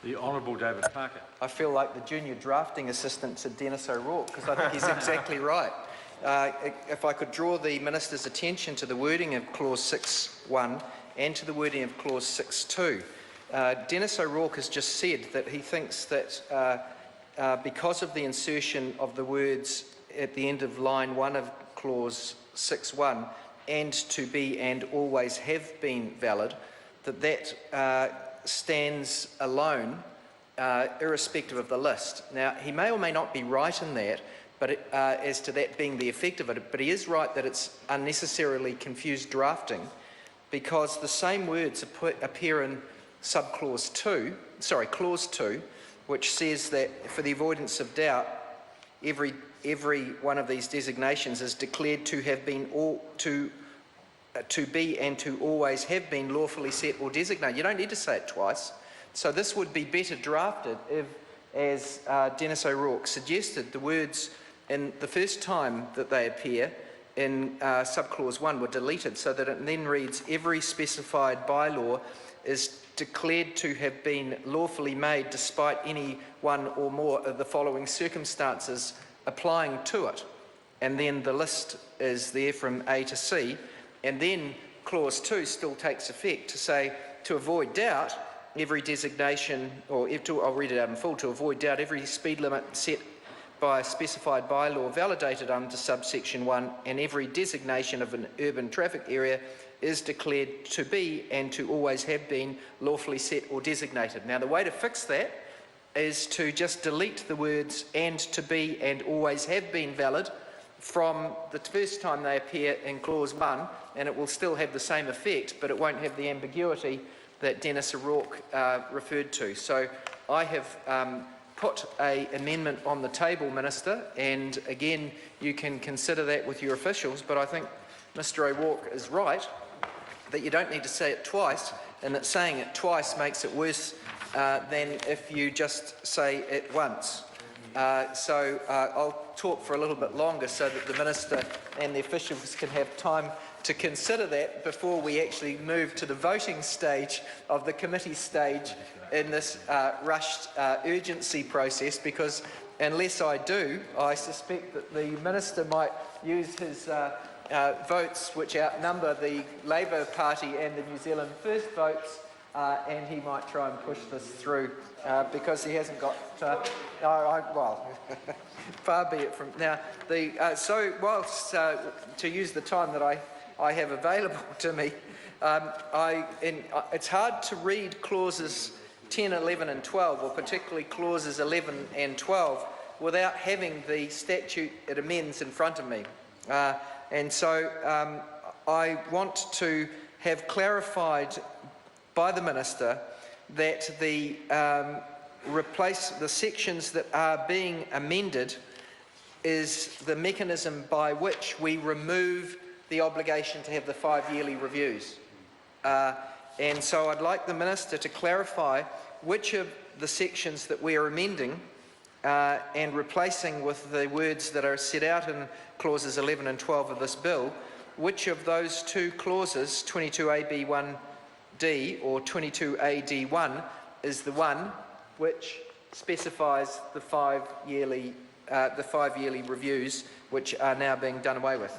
The Honourable David Parker. I feel like the junior drafting assistant to Dennis O'Rourke, because I think he's exactly right. If I could draw the Minister's attention to the wording of Clause 6.1 and to the wording of Clause 6.2. Dennis O'Rourke has just said that he thinks that because of the insertion of the words at the end of line 1 of Clause 6.1, and to be and always have been valid, that stands alone, irrespective of the list. Now, he may or may not be right in that, but as to that being the effect of it, but he is right that it's unnecessarily confused drafting, because the same words appear in Clause 2, which says that for the avoidance of doubt, every one of these designations is declared to have been to be and to always have been lawfully set or designated. You don't need to say it twice. So this would be better drafted if, as Dennis O'Rourke suggested, the words in the first time that they appear in subclause 1 were deleted, so that it then reads, every specified bylaw is declared to have been lawfully made despite any one or more of the following circumstances applying to it. And then the list is there from A to C. And then Clause 2 still takes effect to say, to avoid doubt, every designation, I'll read it out in full, to avoid doubt, every speed limit set by a specified bylaw validated under subsection 1 and every designation of an urban traffic area is declared to be and to always have been lawfully set or designated. Now, the way to fix that is to just delete the words and to be and always have been valid from the first time they appear in Clause 1, and it will still have the same effect, but it won't have the ambiguity that Dennis O'Rourke referred to. So I have put an amendment on the table, Minister, and again, you can consider that with your officials, but I think Mr O'Rourke is right that you don't need to say it twice, and that saying it twice makes it worse than if you just say it once. I'll talk for a little bit longer so that the Minister and the officials can have time to consider that before we actually move to the voting stage of the committee stage in this rushed urgency process, because unless I do, I suspect that the Minister might use his votes which outnumber the Labour Party and the New Zealand First votes, and he might try and push this through because he hasn't got well, far be it from now. So whilst to use the time that I have available to me, it's hard to read clauses 10, 11 and 12, or particularly clauses 11 and 12, without having the statute it amends in front of me. And so I want to have clarified by the Minister that the sections that are being amended is the mechanism by which we remove the obligation to have the 5-yearly reviews. And so I'd like the Minister to clarify which of the sections that we are amending and replacing with the words that are set out in clauses 11 and 12 of this bill, which of those two clauses, 22AB1D or 22AD1, is the one which specifies the 5-yearly reviews which are now being done away with.